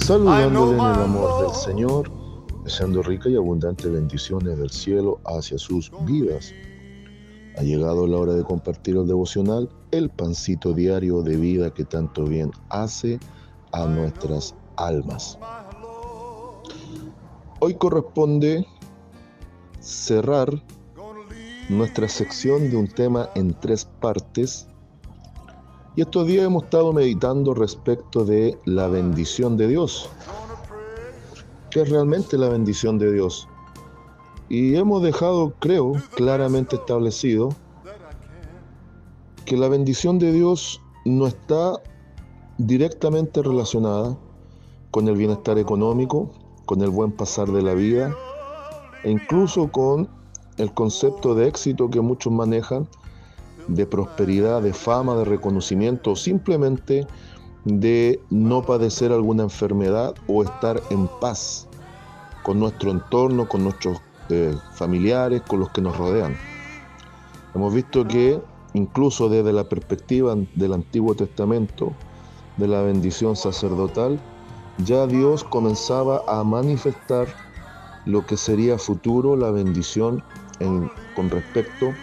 Saludándole en el amor del Señor, deseando rica y abundante bendiciones del cielo hacia sus vidas. Ha llegado la hora de compartir el devocional, el pancito diario de vida que tanto bien hace a nuestras almas. Hoy corresponde cerrar nuestra sección de un tema en 3 partes. Y estos días hemos estado meditando respecto de la bendición de Dios. ¿Qué es realmente la bendición de Dios? Y hemos dejado, creo, claramente establecido que la bendición de Dios no está directamente relacionada con el bienestar económico, con el buen pasar de la vida e incluso con el concepto de éxito que muchos manejan, de prosperidad, de fama, de reconocimiento, o simplemente de no padecer alguna enfermedad o estar en paz con nuestro entorno, con nuestros familiares, con los que nos rodean. Hemos visto que incluso desde la perspectiva del Antiguo Testamento, de la bendición sacerdotal, ya Dios comenzaba a manifestar lo que sería futuro la bendición con respecto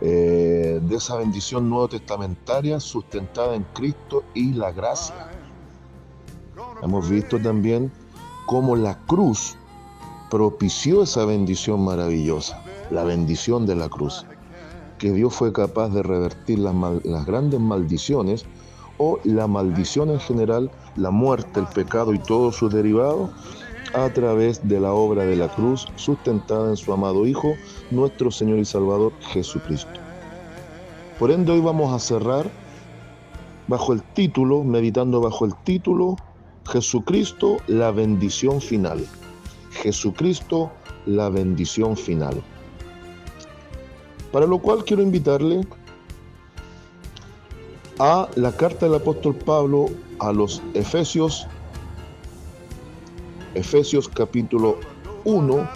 de esa bendición nuevo testamentaria sustentada en Cristo y la gracia. Hemos visto también cómo la cruz propició esa bendición maravillosa, la bendición de la cruz, que Dios fue capaz de revertir las grandes maldiciones o la maldición en general, la muerte, el pecado y todos sus derivados, a través de la obra de la cruz sustentada en su amado Hijo, nuestro Señor y Salvador Jesucristo. Por ende, hoy vamos a cerrar meditando bajo el título, Jesucristo, la bendición final. Jesucristo, la bendición final. Para lo cual quiero invitarle a la carta del apóstol Pablo a los Efesios capítulo 1,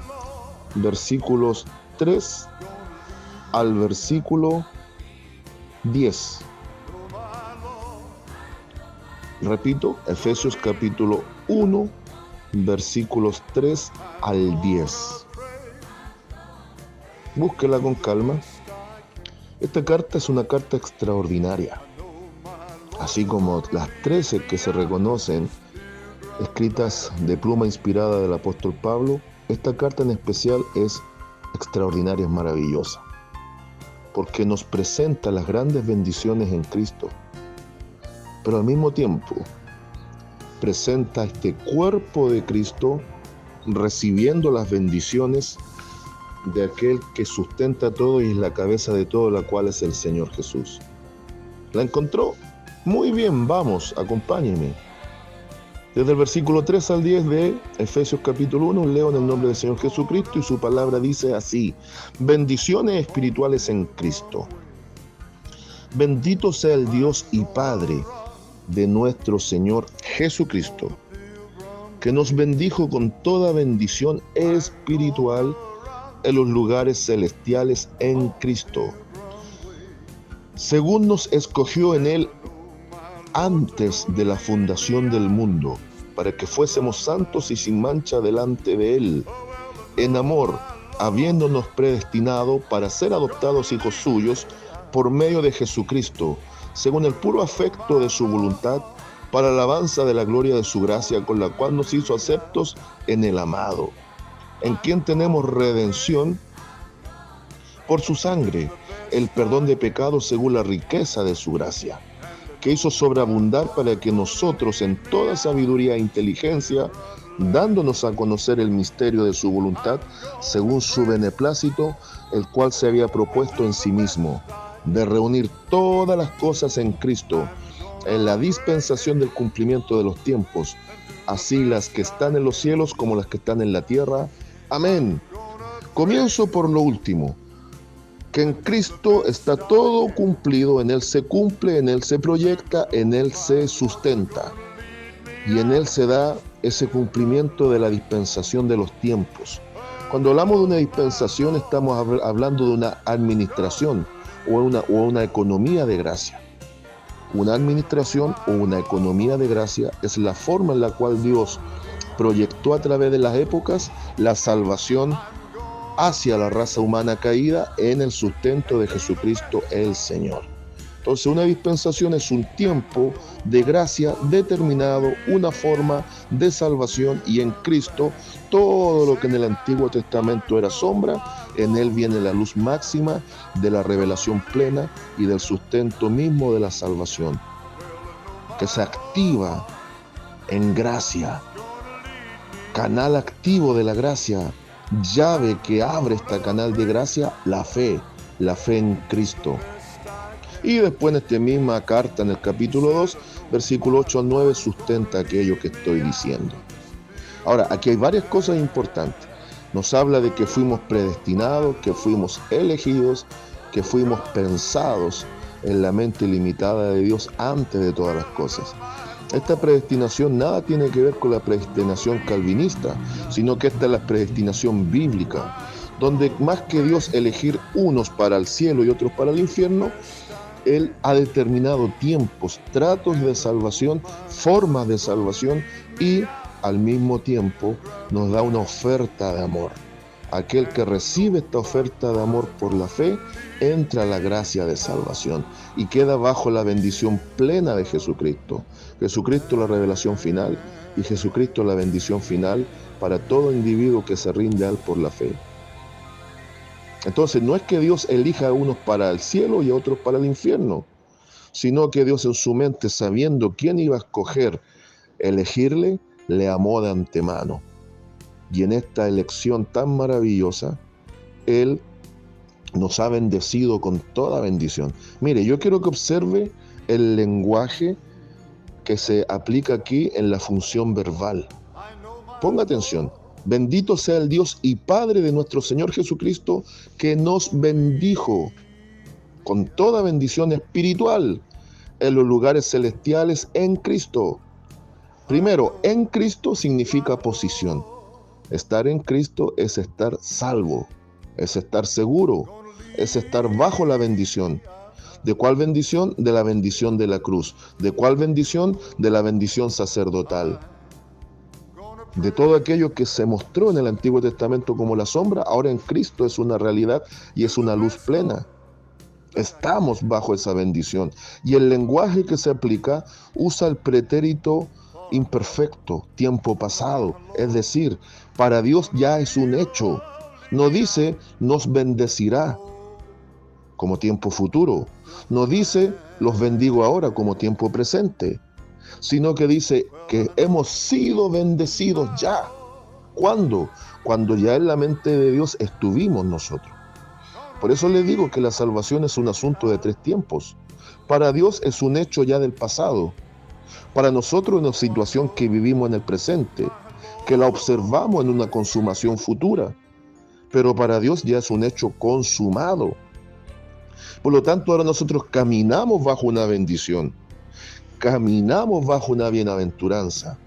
versículos 3 al versículo 10. Repito, Efesios capítulo 1, versículos 3 al 10. Búsquela con calma. Esta carta es una carta extraordinaria. Así como las 13 que se reconocen escritas de pluma inspirada del apóstol Pablo, esta carta en especial es extraordinaria, es maravillosa, porque nos presenta las grandes bendiciones en Cristo, pero al mismo tiempo presenta este cuerpo de Cristo recibiendo las bendiciones de aquel que sustenta todo y es la cabeza de todo, la cual es el Señor Jesús. ¿La encontró? Muy bien, vamos, acompáñenme. Desde el versículo 3 al 10 de Efesios capítulo 1, leo en el nombre del Señor Jesucristo y su palabra dice así: bendiciones espirituales en Cristo. Bendito sea el Dios y Padre de nuestro Señor Jesucristo, que nos bendijo con toda bendición espiritual en los lugares celestiales en Cristo, según nos escogió en Él antes de la fundación del mundo, para que fuésemos santos y sin mancha delante de Él, en amor, habiéndonos predestinado para ser adoptados hijos suyos por medio de Jesucristo, según el puro afecto de su voluntad, para alabanza de la gloria de su gracia, con la cual nos hizo aceptos en el amado, en quien tenemos redención por su sangre, el perdón de pecados según la riqueza de su gracia, que hizo sobreabundar para que nosotros en toda sabiduría e inteligencia, dándonos a conocer el misterio de su voluntad, según su beneplácito, el cual se había propuesto en sí mismo, de reunir todas las cosas en Cristo, en la dispensación del cumplimiento de los tiempos, así las que están en los cielos como las que están en la tierra. Amén. Comienzo por lo último, que en Cristo está todo cumplido, en Él se cumple, en Él se proyecta, en Él se sustenta. Y en Él se da ese cumplimiento de la dispensación de los tiempos. Cuando hablamos de una dispensación, estamos hablando de una administración o una economía de gracia. Una administración o una economía de gracia es la forma en la cual Dios proyectó a través de las épocas la salvación hacia la raza humana caída en el sustento de Jesucristo el Señor. Entonces, una dispensación es un tiempo de gracia determinado, una forma de salvación, y en Cristo todo lo que en el Antiguo Testamento era sombra, en Él viene la luz máxima de la revelación plena y del sustento mismo de la salvación, que se activa en gracia, canal activo de la gracia, llave que abre este canal de gracia, la fe en Cristo. Y después en esta misma carta, en el capítulo 2, versículo 8 al 9, sustenta aquello que estoy diciendo. Ahora, aquí hay varias cosas importantes. Nos habla de que fuimos predestinados, que fuimos elegidos, que fuimos pensados en la mente limitada de Dios antes de todas las cosas. Esta predestinación nada tiene que ver con la predestinación calvinista, sino que esta es la predestinación bíblica, donde más que Dios elegir unos para el cielo y otros para el infierno, Él ha determinado tiempos, tratos de salvación, formas de salvación, y al mismo tiempo nos da una oferta de amor. Aquel que recibe esta oferta de amor por la fe entra a la gracia de salvación y queda bajo la bendición plena de Jesucristo. Jesucristo la revelación final y Jesucristo la bendición final para todo individuo que se rinde a Él por la fe. Entonces, no es que Dios elija a unos para el cielo y a otros para el infierno, sino que Dios en su mente, sabiendo quién iba a escoger, elegirle, le amó de antemano. Y en esta elección tan maravillosa, Él nos ha bendecido con toda bendición. Mire, yo quiero que observe el lenguaje que se aplica aquí en la función verbal. Ponga atención. Bendito sea el Dios y Padre de nuestro Señor Jesucristo, que nos bendijo con toda bendición espiritual en los lugares celestiales en Cristo. Primero, en Cristo significa posición. Estar en Cristo es estar salvo, es estar seguro, es estar bajo la bendición. ¿De cuál bendición? De la bendición de la cruz. ¿De cuál bendición? De la bendición sacerdotal. De todo aquello que se mostró en el Antiguo Testamento como la sombra, ahora en Cristo es una realidad y es una luz plena. Estamos bajo esa bendición. Y el lenguaje que se aplica usa el pretérito imperfecto, tiempo pasado. Es decir, para Dios ya es un hecho. No dice nos bendecirá como tiempo futuro. No dice los bendigo ahora como tiempo presente, sino que dice que hemos sido bendecidos ya. ¿Cuándo? Cuando ya en la mente de Dios estuvimos nosotros. Por eso les digo que la salvación es un asunto de 3 tiempos. Para Dios es un hecho ya del pasado. Para nosotros es una situación que vivimos en el presente, que la observamos en una consumación futura. Pero para Dios ya es un hecho consumado. Por lo tanto, ahora nosotros caminamos bajo una bendición. Caminamos bajo una bienaventuranza.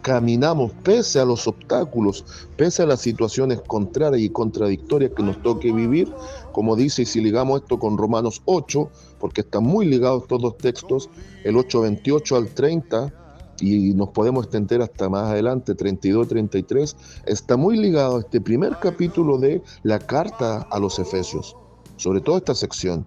Caminamos pese a los obstáculos, pese a las situaciones contrarias y contradictorias que nos toque vivir, como dice, y si ligamos esto con Romanos 8, porque están muy ligados estos dos textos, el 8:28 al 30, y nos podemos extender hasta más adelante, 32 y 33, está muy ligado a este primer capítulo de la carta a los Efesios, sobre todo esta sección.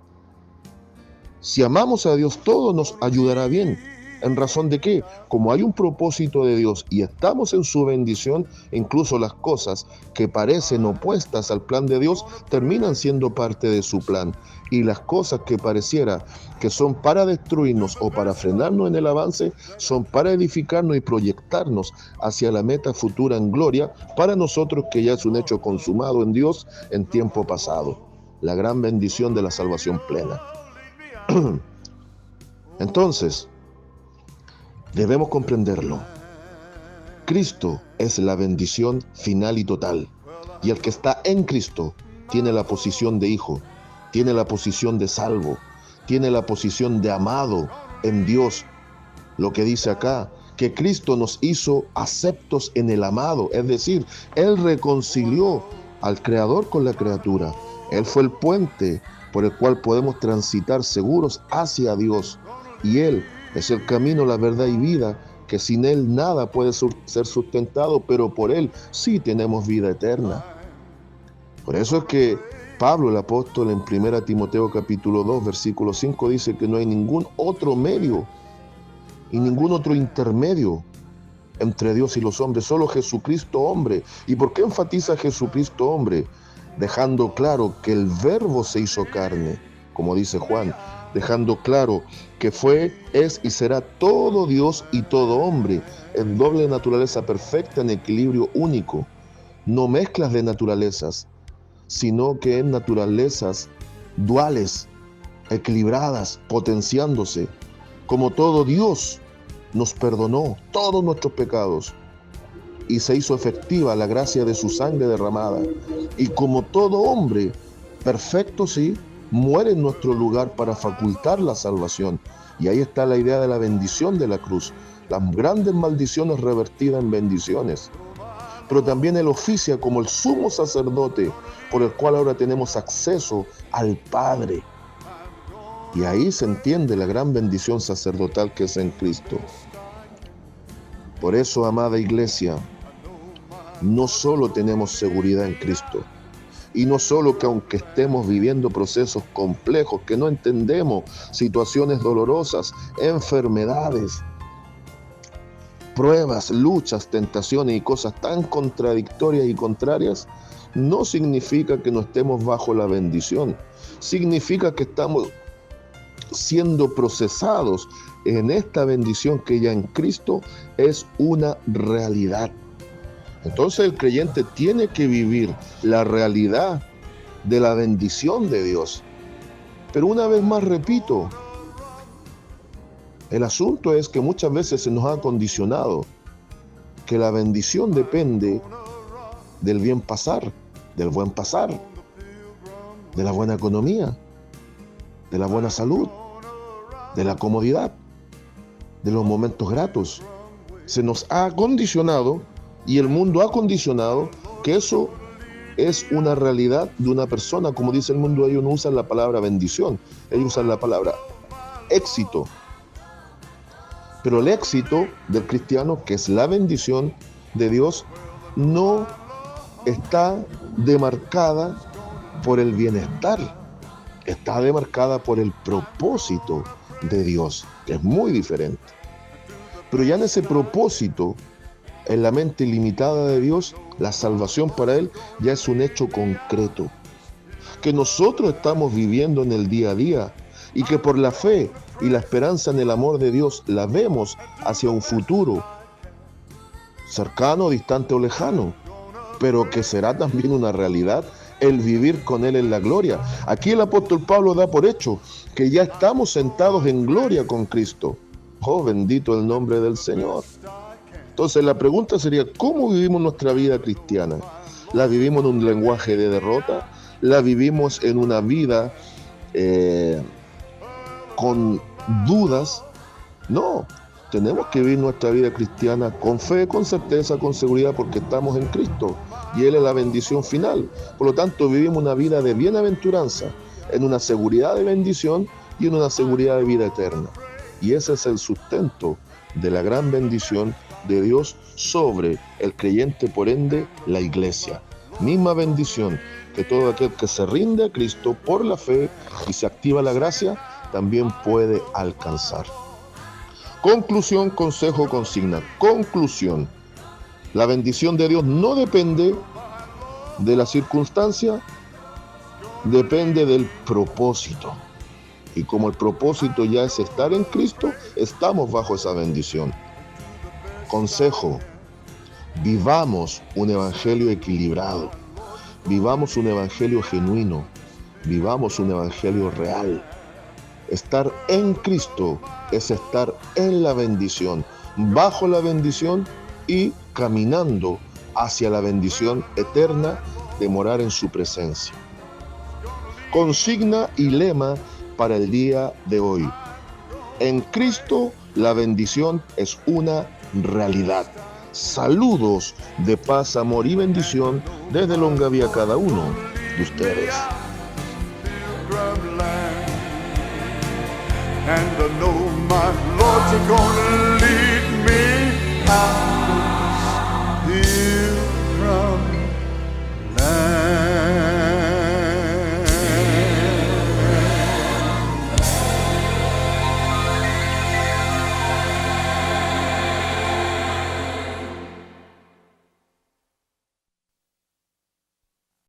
Si amamos a Dios, todo nos ayudará bien. ¿En razón de qué? Como hay un propósito de Dios y estamos en su bendición, incluso las cosas que parecen opuestas al plan de Dios terminan siendo parte de su plan. Y las cosas que pareciera que son para destruirnos o para frenarnos en el avance, son para edificarnos y proyectarnos hacia la meta futura en gloria, para nosotros que ya es un hecho consumado en Dios en tiempo pasado. La gran bendición de la salvación plena. Entonces, debemos comprenderlo. Cristo es la bendición final y total. Y el que está en Cristo tiene la posición de hijo, tiene la posición de salvo, tiene la posición de amado en Dios. Lo que dice acá, que Cristo nos hizo aceptos en el amado, es decir, Él reconcilió al Creador con la criatura. Él fue el puente por el cual podemos transitar seguros hacia Dios. Y Él es el camino, la verdad y vida, que sin Él nada puede ser sustentado, pero por Él sí tenemos vida eterna. Por eso es que Pablo, el apóstol, en 1 Timoteo capítulo 2, versículo 5, dice que no hay ningún otro medio y ningún otro intermedio entre Dios y los hombres, solo Jesucristo hombre. ¿Y por qué enfatiza Jesucristo hombre? Dejando claro que el Verbo se hizo carne, como dice Juan, dejando claro que fue, es y será todo Dios y todo hombre, en doble naturaleza perfecta, en equilibrio único, no mezclas de naturalezas, sino que en naturalezas duales, equilibradas, potenciándose. Como todo Dios nos perdonó todos nuestros pecados y se hizo efectiva la gracia de su sangre derramada. Y como todo hombre, perfecto sí, muere en nuestro lugar para facultar la salvación. Y ahí está la idea de la bendición de la cruz, las grandes maldiciones revertidas en bendiciones. Pero también Él oficia como el sumo sacerdote, por el cual ahora tenemos acceso al Padre. Y ahí se entiende la gran bendición sacerdotal que es en Cristo. Por eso, amada iglesia, no solo tenemos seguridad en Cristo, y no solo que aunque estemos viviendo procesos complejos, que no entendemos, situaciones dolorosas, enfermedades, pruebas, luchas, tentaciones y cosas tan contradictorias y contrarias, no significa que no estemos bajo la bendición. Significa que estamos siendo procesados en esta bendición que ya en Cristo es una realidad. Entonces el creyente tiene que vivir la realidad de la bendición de Dios. Pero una vez más repito, el asunto es que muchas veces se nos ha condicionado que la bendición depende del bien pasar, del buen pasar, de la buena economía, de la buena salud, de la comodidad, de los momentos gratos. Se nos ha condicionado y el mundo ha condicionado que eso es una realidad de una persona. Como dice el mundo, ellos no usan la palabra bendición, ellos usan la palabra éxito. Pero el éxito del cristiano, que es la bendición de Dios, no está demarcada por el bienestar, está demarcada por el propósito de Dios, que es muy diferente. Pero ya en ese propósito, en la mente ilimitada de Dios, la salvación para Él ya es un hecho concreto, que nosotros estamos viviendo en el día a día y que por la fe y la esperanza en el amor de Dios la vemos hacia un futuro cercano, distante o lejano, pero que será también una realidad el vivir con Él en la gloria. Aquí el apóstol Pablo da por hecho que ya estamos sentados en gloria con Cristo. Oh, bendito el nombre del Señor. Entonces la pregunta sería, ¿cómo vivimos nuestra vida cristiana? ¿La vivimos en un lenguaje de derrota? ¿La vivimos en una vida con dudas? No, tenemos que vivir nuestra vida cristiana con fe, con certeza, con seguridad, porque estamos en Cristo y Él es la bendición final. Por lo tanto, vivimos una vida de bienaventuranza, en una seguridad de bendición y en una seguridad de vida eterna. Y ese es el sustento de la gran bendición de Dios sobre el creyente, por ende, la iglesia. Misma bendición que todo aquel que se rinde a Cristo por la fe y se activa la gracia, también puede alcanzar. Conclusión, consejo, consigna. Conclusión. La bendición de Dios no depende de la circunstancia, depende del propósito. Y como el propósito ya es estar en Cristo, estamos bajo esa bendición. Consejo. Vivamos un evangelio equilibrado. Vivamos un evangelio genuino. Vivamos un evangelio real. Estar en Cristo es estar en la bendición, bajo la bendición y caminando hacia la bendición eterna de morar en su presencia. Consigna y lema para el día de hoy. En Cristo la bendición es una realidad. Saludos de paz, amor y bendición desde Longavía a cada uno de ustedes. and I know my Lord's gonna lead me out.